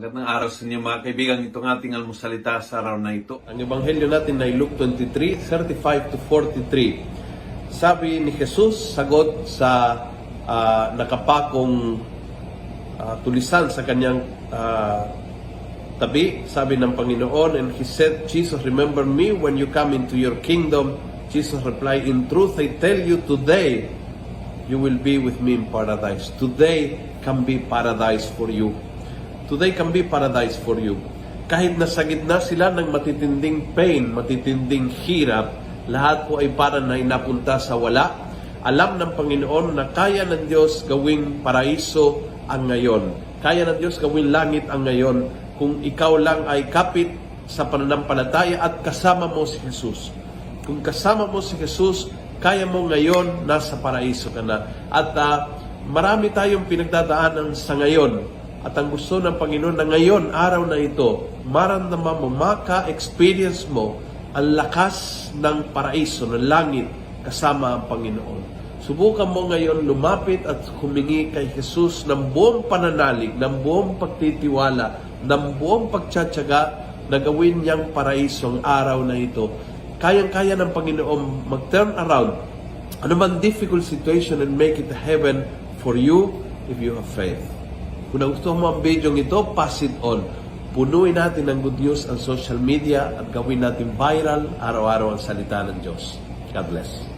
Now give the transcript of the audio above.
Magandang araw sa inyo mga kaibigan. Itong ating almusalita sa araw na ito. Ang ebanghelyo natin ay Luke 23:35-43. Sabi ni Jesus, sagot sa nakapakong tulisan sa kanyang tabi, sabi ng Panginoon, and he said, Jesus, remember me when you come into your kingdom. Jesus replied, in truth I tell you, today you will be with me in paradise. Today can be paradise for you. Today can be paradise for you. Kahit nasa gitna sila ng matitinding pain, matitinding hirap, lahat po ay parang na inapunta sa wala. Alam ng Panginoon na kaya ng Diyos gawing paraiso ang ngayon. Kaya ng Diyos gawing langit ang ngayon kung ikaw lang ay kapit sa pananampalataya at kasama mo si Jesus. Kung kasama mo si Jesus, kaya mo ngayon nasa paraiso ka na. At marami tayong pinagdadaanan sa ngayon. At ang gusto ng Panginoon na ngayon, araw na ito, maramdaman mo, maka-experience mo ang lakas ng paraiso, ng langit, kasama ang Panginoon. Subukan mo ngayon lumapit at humingi kay Jesus ng buong pananalig, ng buong pagtitiwala, ng buong pagtsatsaga na gawin niyang paraiso ang araw na ito. Kayang-kaya ng Panginoon mag-turn around ano man difficult situation and make it a heaven for you if you have faith. Kung nagustuhan mo ang video ito, pass it on. Punuin natin ng good news ang social media at gawin natin viral araw-araw ang salita ng Diyos. God bless.